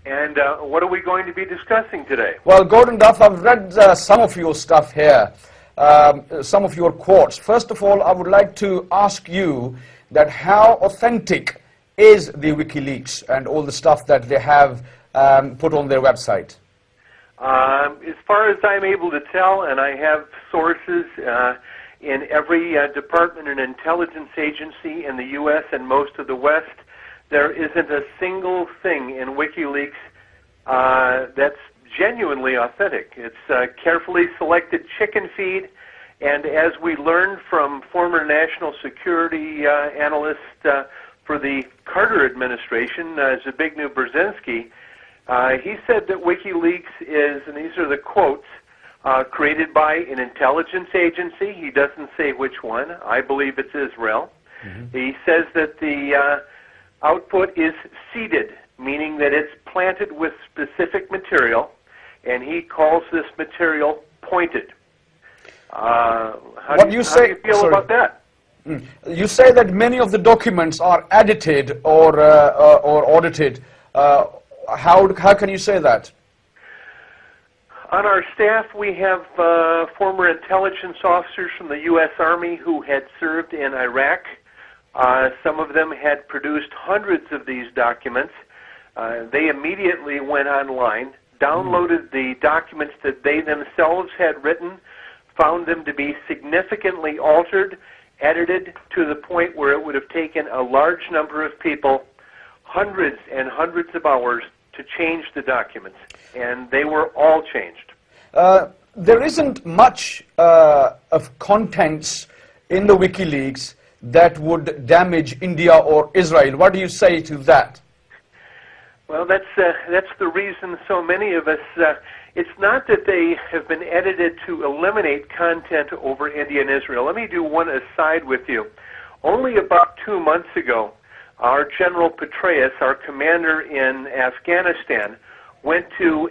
And what are we going to be discussing today? Well, Gordon Duff, I've read some of your stuff here, some of your quotes. First of all, I would like to ask you that how authentic is the Wikileaks and all the stuff that they have put on their website? As far as I'm able to tell, and I have sources in every department and intelligence agency in the U.S. and most of the West, there isn't a single thing in WikiLeaks that's genuinely authentic. It's carefully selected chicken feed, and as we learned from former national security analyst for the Carter administration, Zbigniew Brzezinski, he said that WikiLeaks is, and these are the quotes, created by an intelligence agency. He doesn't say which one. I believe it's Israel. Mm-hmm. He says that the output is seeded, meaning that it's planted with specific material, and he calls this material pointed. How do you feel about that? You say that many of the documents are edited or audited. How can you say that? On our staff, we have former intelligence officers from the U.S. Army who had served in Iraq. Some of them had produced hundreds of these documents. They immediately went online, downloaded the documents that they themselves had written, found them to be significantly altered, edited to the point where it would have taken a large number of people hundreds and hundreds of hours to change the documents, and they were all changed. There isn't much of contents in the WikiLeaks that would damage India or Israel. What do you say to that? Well, that's the reason so many of us, it's not that they have been edited to eliminate content over India and Israel. Let me do one aside with you. Only about 2 months ago, our General Petraeus, our commander in Afghanistan, went to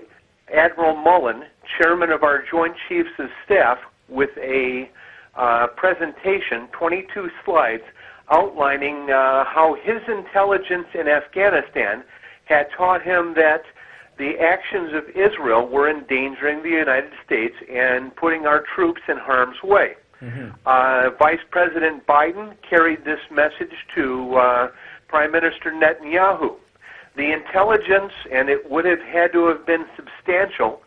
Admiral Mullen, chairman of our Joint Chiefs of Staff, with a presentation, 22 slides, outlining how his intelligence in Afghanistan had taught him that the actions of Israel were endangering the United States and putting our troops in harm's way. Mm-hmm. Vice President Biden carried this message to Prime Minister Netanyahu. The intelligence, and it would have had to have been substantial,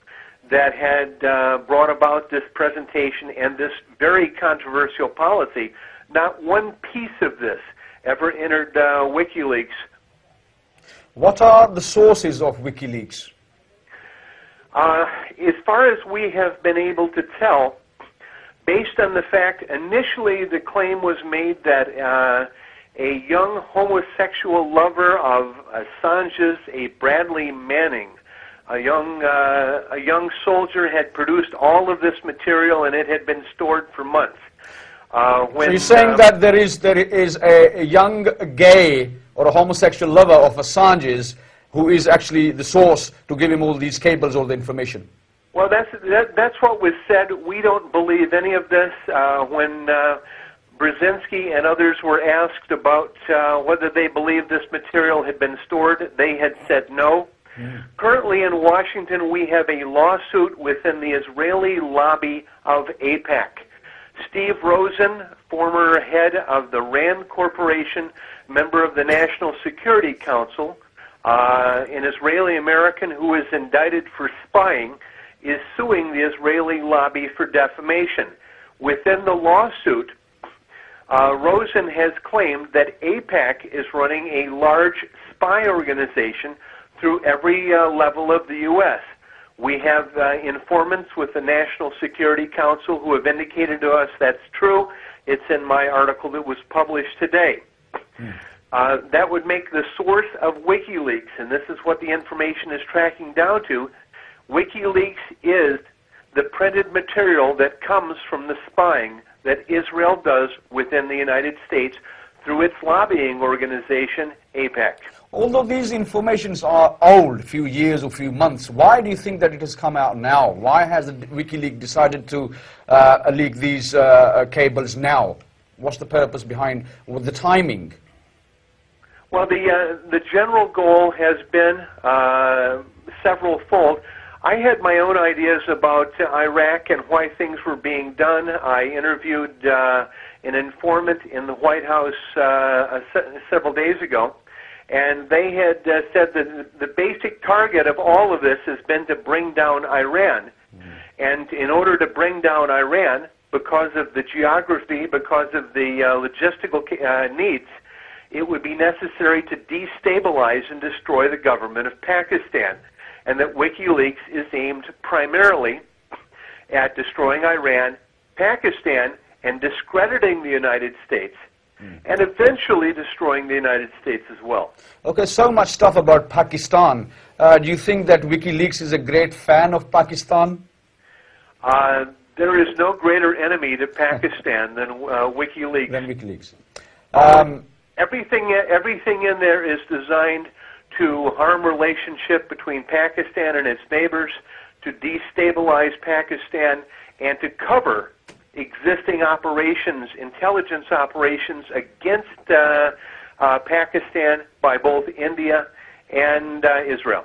that had brought about this presentation and this very controversial policy, not one piece of this ever entered WikiLeaks. What are the sources of WikiLeaks? As far as we have been able to tell, based on the fact initially the claim was made that a young homosexual lover of Assange's, a Bradley Manning, a young soldier, had produced all of this material and it had been stored for months. So you're saying that there is a young gay or a homosexual lover of Assange's who is actually the source to give him all these cables, all the information? Well, that's what was said. We don't believe any of this. When Brzezinski and others were asked about whether they believed this material had been stored, they had said no. Mm. Currently in Washington, we have a lawsuit within the Israeli lobby of AIPAC. Steve Rosen, former head of the RAND Corporation, member of the National Security Council, an Israeli-American who is indicted for spying, is suing the Israeli lobby for defamation. Within the lawsuit, Rosen has claimed that AIPAC is running a large spy organization through every level of the U.S. We have informants with the National Security Council who have indicated to us that's true. It's in my article that was published today. That would make the source of WikiLeaks, and this is what the information is tracking down to. WikiLeaks is the printed material that comes from the spying that Israel does within the United States through its lobbying organization, AIPAC. Although these informations are old, few years or few months, why do you think that it has come out now? Why has WikiLeaks decided to leak these cables now? What's the purpose behind the timing? Well, the general goal has been several-fold. I had my own ideas about Iraq and why things were being done. I interviewed an informant in the White House several days ago, and they had said that the basic target of all of this has been to bring down Iran. And in order to bring down Iran, because of the geography, because of the logistical needs, it would be necessary to destabilize and destroy the government of Pakistan, and that Wikileaks is aimed primarily at destroying Iran, Pakistan, and discrediting the United States, and eventually destroying the United States as well. Okay, so much stuff about Pakistan. Do you think that Wikileaks is a great fan of Pakistan? There is no greater enemy to Pakistan than Wikileaks. Everything in there is designed to harm relationship between Pakistan and its neighbors, to destabilize Pakistan, and to cover existing operations, intelligence operations against Pakistan by both India and Israel.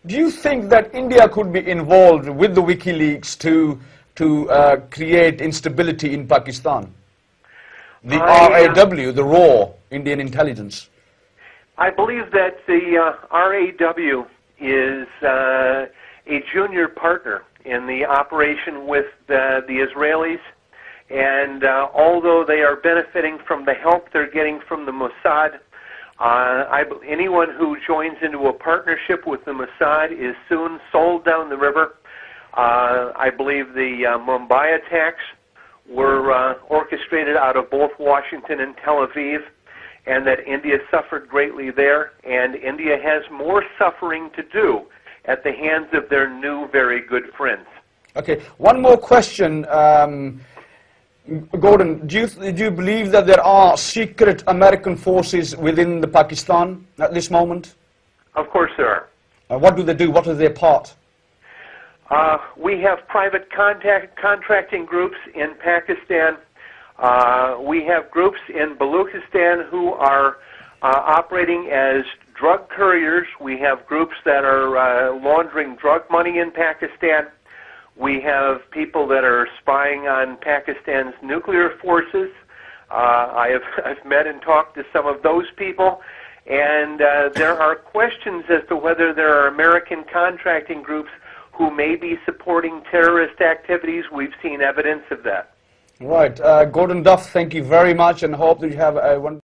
Do you think that India could be involved with the WikiLeaks to create instability in Pakistan? The RAW, the raw Indian intelligence. I believe that the RAW is a junior partner in the operation with the Israelis, and although they are benefiting from the help they're getting from the Mossad, anyone who joins into a partnership with the Mossad is soon sold down the river. I believe the Mumbai attacks were orchestrated out of both Washington and Tel Aviv, and that India suffered greatly there, and India has more suffering to do at the hands of their new very good friends. Okay, one more question. Gordon, do you believe that there are secret American forces within the Pakistan at this moment? Of course there are. What do they do? What is their part? We have private contracting groups in Pakistan. We have groups in Baluchistan who are operating as drug couriers. We have groups that are laundering drug money in Pakistan. We have people that are spying on Pakistan's nuclear forces. I've met and talked to some of those people, and there are questions as to whether there are American contracting groups who may be supporting terrorist activities. We've seen evidence of that. Right. Gordon Duff, thank you very much, and hope that you have a wonderful